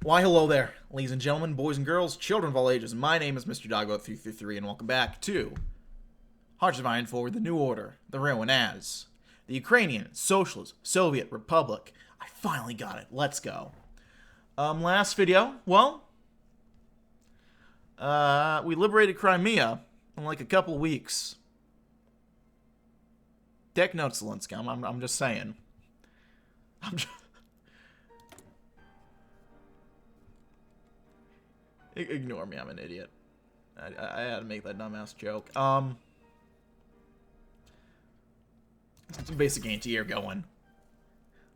Why, hello there, ladies and gentlemen, boys and girls, children of all ages. My name is Mr. Doggo333, and welcome back to Hearts of Iron for the New Order, the known as the Ukrainian Socialist Soviet Republic. I finally got it. Let's go. Last video, well, we liberated Crimea in like a couple weeks. Take notes, Zelensky. I'm just saying. Ignore me, I'm an idiot. I had to make that dumbass joke. Some basic anti-air going.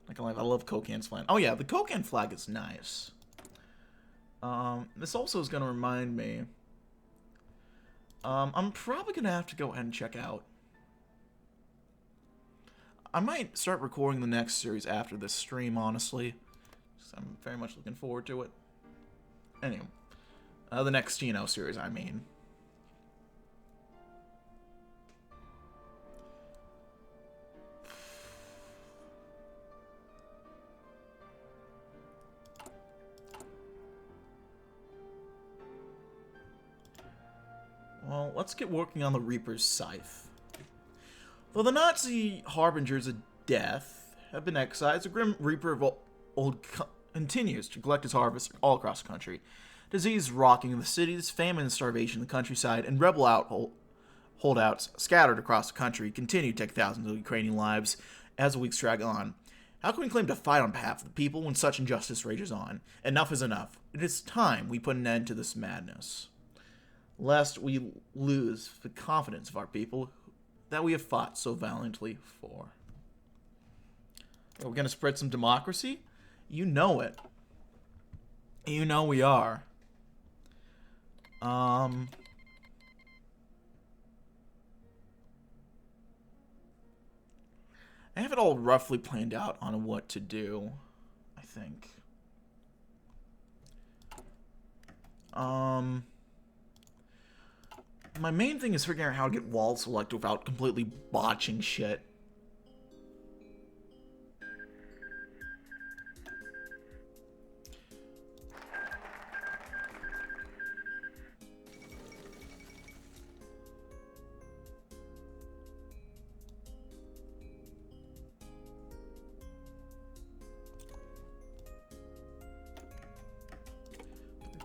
Like, I love Kokan's flag. Oh yeah, the Kokan flag is nice. This also is gonna remind me. I'm probably gonna have to go ahead and check out. I might start recording the next series after this stream, honestly. I'm very much looking forward to it. Anyway. The next TNO series, I mean. Well, let's get working on the Reaper's Scythe. Though the Nazi harbingers of death have been excised, the Grim Reaper of old continues to collect his harvest all across the country. Disease rocking the cities, famine and starvation in the countryside, and rebel holdouts scattered across the country continue to take thousands of Ukrainian lives as the weeks drag on. How can we claim to fight on behalf of the people when such injustice rages on? Enough is enough. It is time we put an end to this madness, lest we lose the confidence of our people that we have fought so valiantly for. Are we going to spread some democracy? You know it. You know we are. I have it all roughly planned out on what to do, I think. My main thing is figuring out how to get wall select without completely botching shit.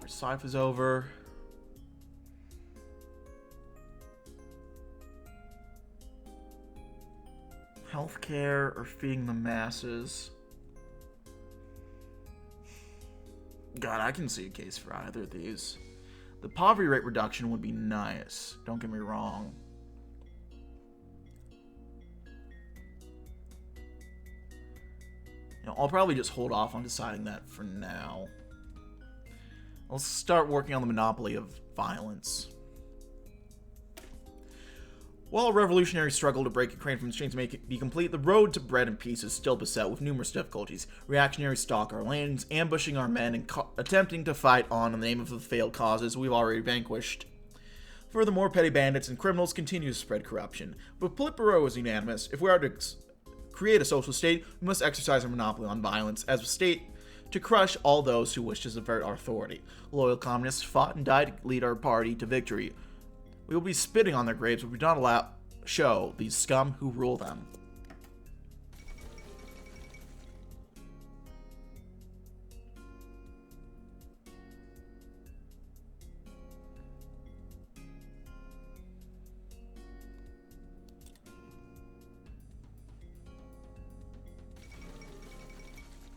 Scythe is over. Healthcare or feeding the masses. God, I can see a case for either of these. The poverty rate reduction would be nice. Don't get me wrong. You know, I'll probably just hold off on deciding that for now. Let's start working on the monopoly of violence. While a revolutionary struggle to break Ukraine from its chains may be complete, the road to bread and peace is still beset with numerous difficulties. Reactionaries stalk our lands, ambushing our men and attempting to fight on in the name of the failed causes we've already vanquished. Furthermore, petty bandits and criminals continue to spread corruption. But Politburo is unanimous. If we are to create a social state, we must exercise our monopoly on violence as a state to crush all those who wish to subvert our authority. Loyal communists fought and died to lead our party to victory. We will be spitting on their graves if we do not show these scum who rule them.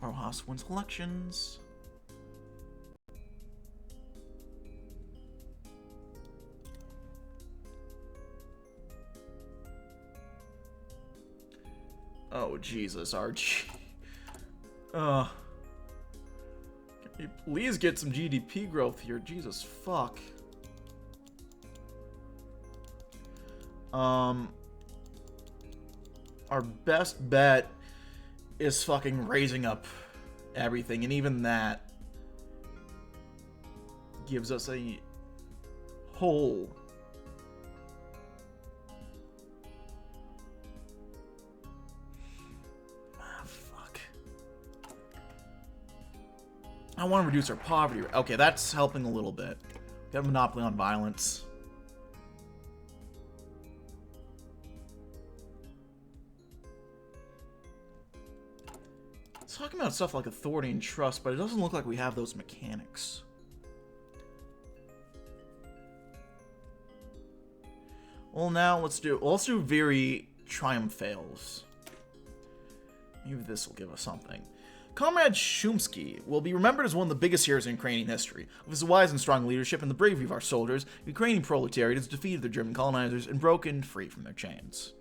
Rojas wins elections. Oh, Jesus, Archie. Can you please get some GDP growth here? Jesus, fuck. Our best bet is fucking raising up everything, and even that gives us a hole. I want to reduce our poverty. Okay, that's helping a little bit. We have a monopoly on violence. It's talking about stuff like authority and trust, but it doesn't look like we have those mechanics. Well, now let's do very triumph fails. Maybe this will give us something. Comrade Shumsky will be remembered as one of the biggest heroes in Ukrainian history. With his wise and strong leadership and the bravery of our soldiers, the Ukrainian proletariat has defeated the German colonizers and broken free from their chains.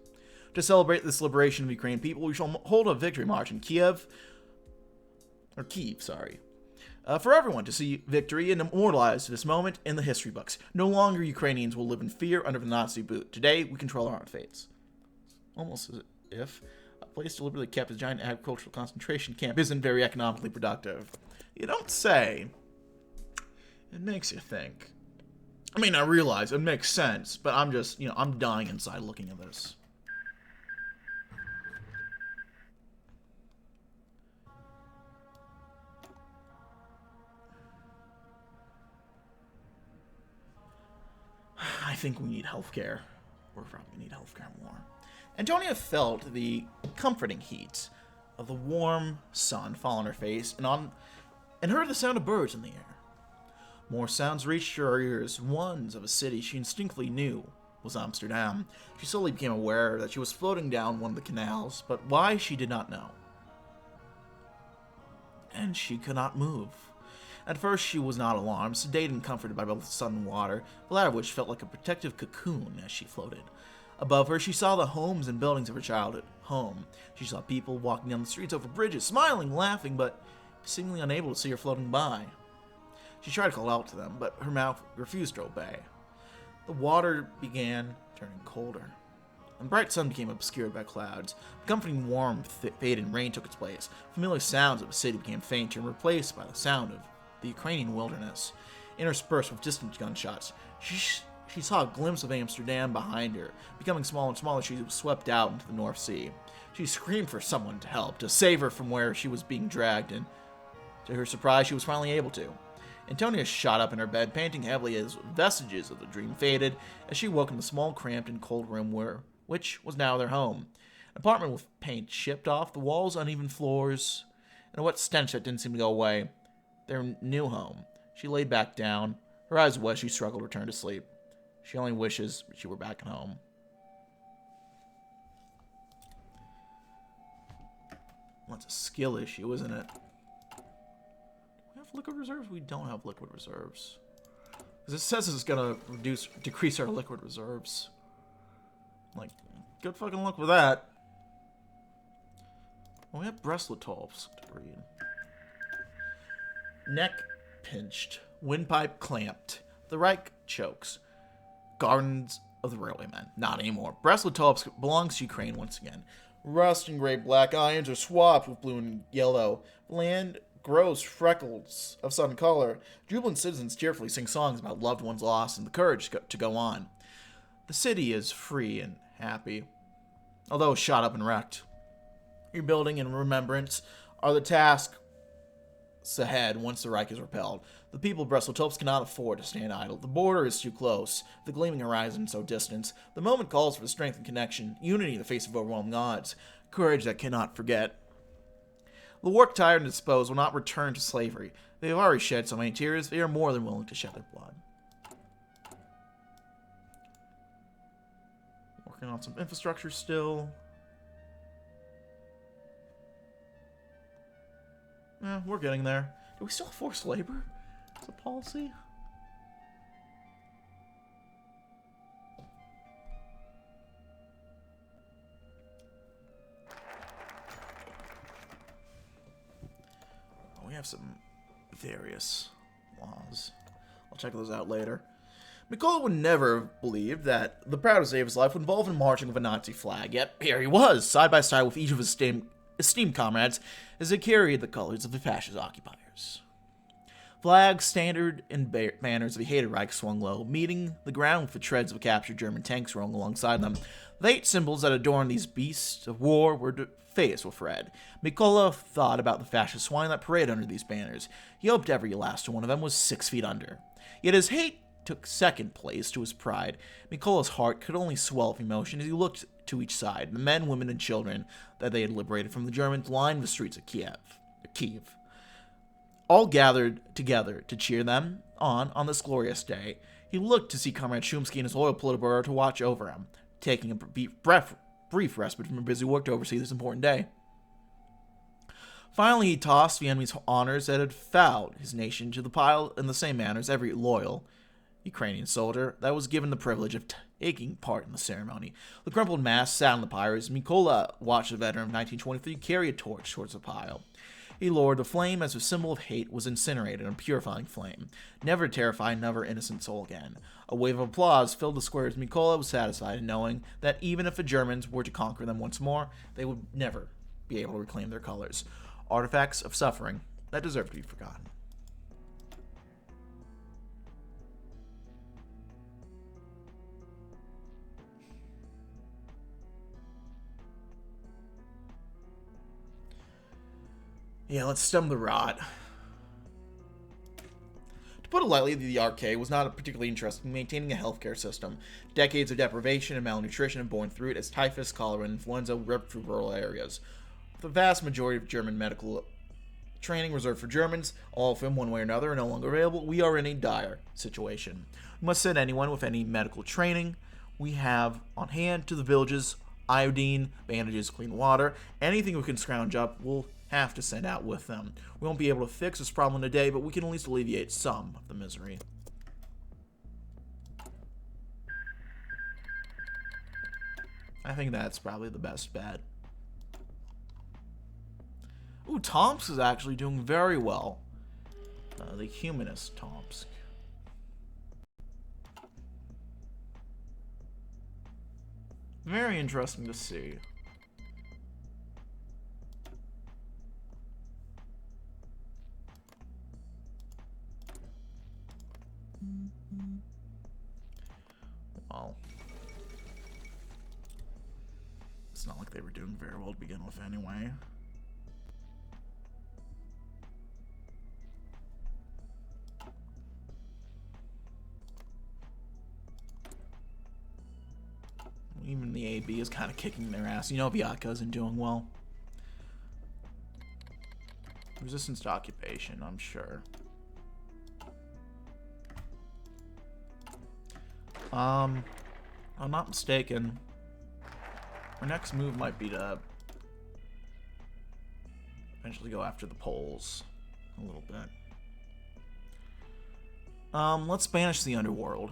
To celebrate this liberation of the Ukrainian people, we shall hold a victory march in Kiev, for everyone to see victory and immortalize this moment in the history books. No longer Ukrainians will live in fear under the Nazi boot. Today, we control our own fates. Almost as if a place deliberately kept as a giant agricultural concentration camp isn't very economically productive. You don't say. It makes you think. I mean, I realize it makes sense, but I'm just, I'm dying inside looking at this. I think we need healthcare. We're probably need healthcare more. Antonia felt the comforting heat of the warm sun fall on her face and heard the sound of birds in the air. More sounds reached her ears, ones of a city she instinctively knew was Amsterdam. She slowly became aware that she was floating down one of the canals, but why she did not know. And she could not move. At first, she was not alarmed, sedated and comforted by both the sun and water, the latter of which felt like a protective cocoon as she floated. Above her, she saw the homes and buildings of her childhood home. She saw people walking down the streets over bridges, smiling, laughing, but seemingly unable to see her floating by. She tried to call out to them, but her mouth refused to obey. The water began turning colder, and the bright sun became obscured by clouds. The comforting warmth faded and rain took its place. Familiar sounds of the city became fainter and replaced by the sound of the Ukrainian wilderness, interspersed with distant gunshots. She saw a glimpse of Amsterdam behind her. Becoming smaller and smaller, she was swept out into the North Sea. She screamed for someone to help, to save her from where she was being dragged, and to her surprise, she was finally able to. Antonia shot up in her bed, panting heavily as vestiges of the dream faded, as she woke in the small, cramped, and cold room which was now their home. An apartment with paint chipped off, the walls, uneven floors, and a wet stench that didn't seem to go away. Their new home. She laid back down. Her eyes wet, she struggled to return to sleep. She only wishes she were back at home. Well, that's a skill issue, isn't it? Do we have liquid reserves? We don't have liquid reserves. Because it says it's gonna decrease our liquid reserves. Like, good fucking luck with that. Well, we have breastlatolfs to read. Neck pinched, windpipe clamped, the Reich chokes. Gardens of the Railwaymen. Not anymore. Brest-Litovsk belongs to Ukraine once again. Rust and gray black irons are swapped with blue and yellow. Land grows freckles of sun color. Jubilant citizens cheerfully sing songs about loved ones lost and the courage to go on. The city is free and happy, although shot up and wrecked. Rebuilding and remembrance are the tasks ahead once the Reich is repelled. The people of Brest-Litovsk cannot afford to stand idle. The border is too close, the gleaming horizon so distant. The moment calls for strength and connection, unity in the face of overwhelming odds, courage that cannot forget. The work-tired and disposed will not return to slavery. They have already shed so many tears, they are more than willing to shed their blood. Working on some infrastructure still. Yeah, we're getting there. Do we still have forced labor as a policy? Oh, we have some various laws. I'll check those out later. Mikola would never have believed that the proudest day of his life would involve him marching with a Nazi flag, yet here he was, side by side with each of his esteemed comrades as they carried the colors of the fascist occupiers. Flags, standard, and banners of the hated Reich swung low, meeting the ground with the treads of captured German tanks rolling alongside them. The 8 symbols that adorned these beasts of war were defaced with red. Mykola thought about the fascist swine that paraded under these banners. He hoped every last one of them was 6 feet under. Yet his hate took second place to his pride. Mykola's heart could only swell with emotion as he looked to each side, the men, women, and children that they had liberated from the Germans lined the streets of Kiev. All gathered together to cheer them on this glorious day. He looked to see Comrade Shumsky and his loyal Politburo to watch over him, taking a brief respite from a busy work to oversee this important day. Finally, he tossed the enemy's honors that had fouled his nation to the pile in the same manner as every loyal Ukrainian soldier that was given the privilege of taking part in the ceremony. The crumpled mass sat on the pyre as Mykola watched the veteran of 1923 carry a torch towards the pile. He lowered the flame as a symbol of hate was incinerated in a purifying flame, never to terrify another innocent soul again. A wave of applause filled the square as Mykola was satisfied in knowing that even if the Germans were to conquer them once more, they would never be able to reclaim their colors. Artifacts of suffering that deserve to be forgotten. Yeah, let's stem the rot. To put it lightly, the RK was not particularly interested in maintaining a healthcare system. Decades of deprivation and malnutrition have borne through it as typhus, cholera, and influenza ripped through rural areas. With the vast majority of German medical training reserved for Germans, all of whom, one way or another, are no longer available, we are in a dire situation. We must send anyone with any medical training we have on hand to the villages. Iodine, bandages, clean water, anything we can scrounge up, we'll have to send out with them. We won't be able to fix this problem today, but we can at least alleviate some of the misery. I think that's probably the best bet. Ooh, Tomsk is actually doing very well. The humanist Tomsk. Very interesting to see. Well, it's not like they were doing very well to begin with anyway. Even the AB is kind of kicking their ass. You know Vyaka isn't doing well. Resistance to occupation, I'm sure. I'm not mistaken. Our next move might be to eventually go after the Poles a little bit. Let's banish the underworld.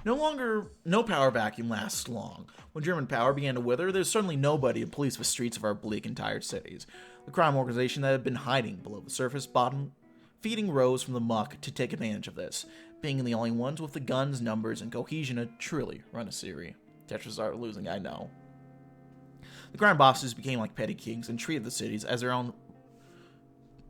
No power vacuum lasts long. When German power began to wither, there's certainly nobody to police the streets of our bleak and tired cities. The crime organization that had been hiding below the surface bottom feeding rose from the muck to take advantage of this, being the only ones with the guns, numbers, and cohesion to truly run a city. Tetras are losing, I know. The crime bosses became like petty kings and treated the cities as their own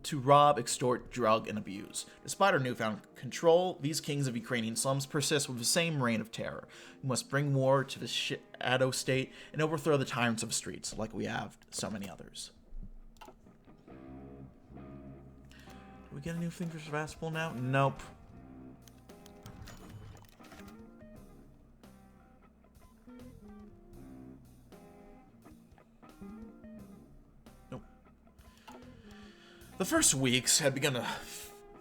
to rob, extort, drug, and abuse. Despite our newfound control, these kings of Ukrainian slums persist with the same reign of terror. We must bring war to the shadow state and overthrow the tyrants of the streets, like we have so many others. Do we get a new thing for Sevastopol now? Nope. The first weeks had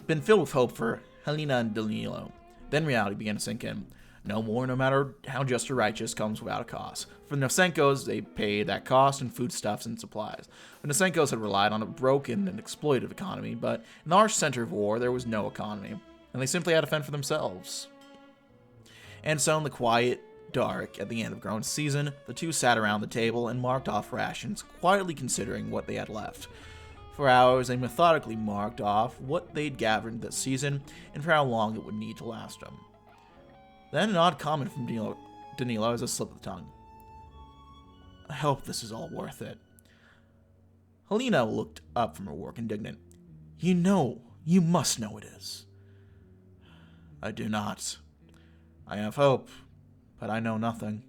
been filled with hope for Helena and Danilo. Then reality began to sink in. No more, no matter how just or righteous, comes without a cost. For the Nosenkos, they paid that cost in foodstuffs and supplies. The Nosenkos had relied on a broken and exploitive economy, but in the harsh center of war, there was no economy, and they simply had to fend for themselves. And so in the quiet dark at the end of growing season, the two sat around the table and marked off rations, quietly considering what they had left. For hours, they methodically marked off what they'd gathered this season and for how long it would need to last them. Then an odd comment from Danilo as a slip of the tongue. I hope this is all worth it. Helena looked up from her work, indignant. You must know it is. I do not. I have hope, but I know nothing.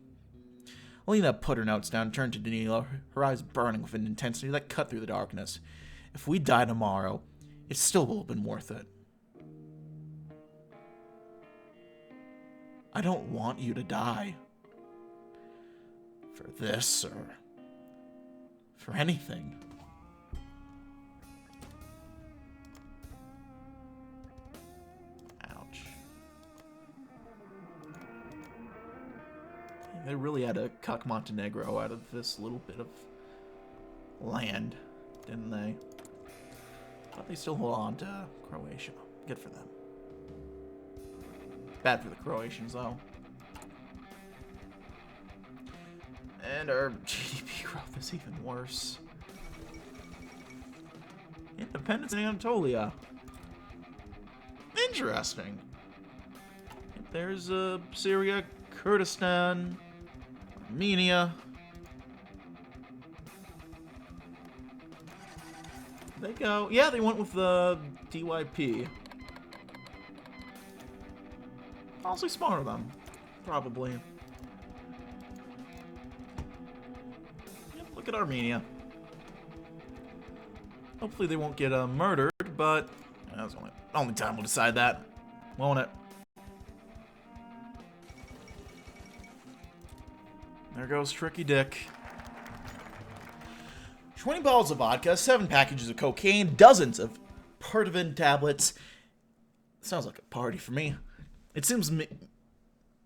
Alina put her notes down and turned to Danilo, her eyes burning with an intensity that cut through the darkness. If we die tomorrow, it still will have been worth it. I don't want you to die. For this, or for anything. Ouch. They really had to cuck Montenegro out of this little bit of land, didn't they? But they still hold on to Croatia. Good for them. Bad for the Croatians, though. And our GDP growth is even worse. Independence in Anatolia. Interesting. There's Syria, Kurdistan, Armenia. They go. Yeah, they went with the DYP. Honestly, smart of them. Probably. Yep, look at Armenia. Hopefully they won't get murdered, but that's only time will decide that, won't it? There goes Tricky Dick. 20 bottles of vodka, 7 packages of cocaine, dozens of Purging tablets. Sounds like a party for me. It seems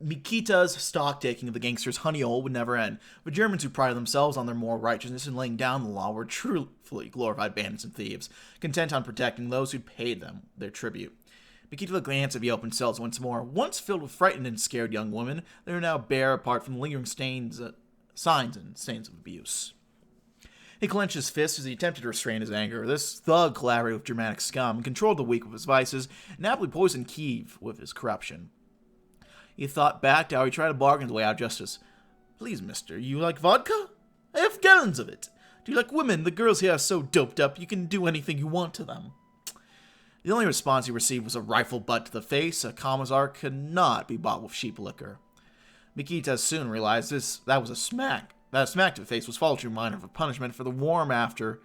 Mikita's stock-taking of the gangsters' honey hole would never end, but Germans who pride themselves on their moral righteousness and laying down the law were truly glorified bandits and thieves, content on protecting those who paid them their tribute. Mikita glanced at the open cells once more. Once filled with frightened and scared young women, they were now bare apart from the lingering signs and stains of abuse. He clenched his fist as he attempted to restrain his anger. This thug collaborated with Germanic scum, controlled the weak with his vices, and aptly poisoned Kiev with his corruption. He thought back to how he tried to bargain his way out of justice. Please, mister, you like vodka? I have gallons of it. Do you like women? The girls here are so doped up, you can do anything you want to them. The only response he received was a rifle butt to the face. A commissar could not be bought with sheep liquor. Mikita soon realized that was a smack. That smack to the face was followed to a reminder of a punishment for the warm after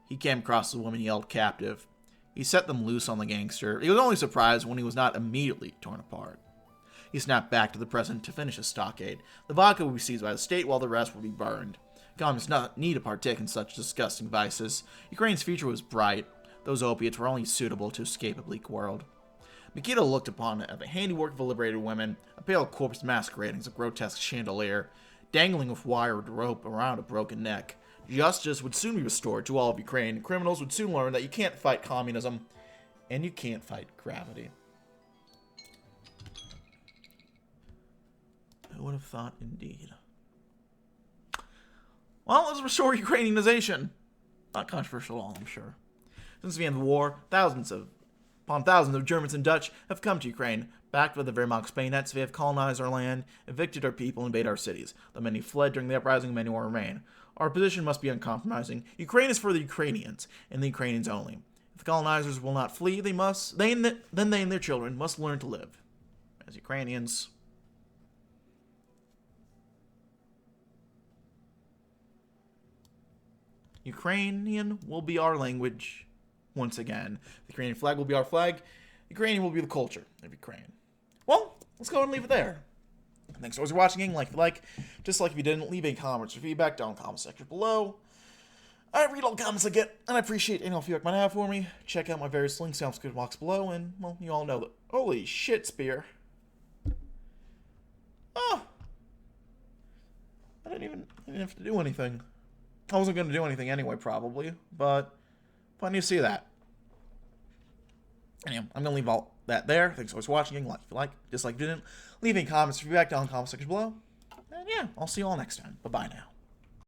he came across the woman he held captive. He set them loose on the gangster. He was only surprised when he was not immediately torn apart. He snapped back to the present to finish his stockade. The vodka would be seized by the state while the rest would be burned. Communists did not need to partake in such disgusting vices. Ukraine's future was bright. Those opiates were only suitable to escape a bleak world. Mikita looked upon it as the handiwork of liberated women, a pale corpse masquerading as a grotesque chandelier, dangling with wired rope around a broken neck. Justice would soon be restored to all of Ukraine. Criminals would soon learn that you can't fight communism, and you can't fight gravity. Who would have thought, indeed? Well, let's restore Ukrainization. Not controversial at all, I'm sure. Since the end of the war, thousands of Germans and Dutch have come to Ukraine. Backed with the Wehrmacht's bayonets, they have colonized our land, evicted our people, and invaded our cities. Though many fled during the uprising, many will remain. Our position must be uncompromising. Ukraine is for the Ukrainians, and the Ukrainians only. If the colonizers will not flee, then they and their children must learn to live as Ukrainians. Ukrainian will be our language once again. The Ukrainian flag will be our flag. Ukrainian will be the culture of Ukraine. Well, let's go and leave it there. Thanks for watching. Like, dislike if you didn't. Leave any comments or feedback down in the comment section below. I read all the comments I get, and I appreciate any feedback you might have for me. Check out my various links down in the description box below, and, well, you all know that. Holy shit, Spear. Oh. I didn't have to do anything. I wasn't going to do anything anyway, probably, but fun to see that. Anyway, I'm going to leave all that there. Thanks for watching. Like if you like, dislike if you didn't. Leave any comments or feedback down in the comment section below. And yeah, I'll see you all next time. Bye-bye now.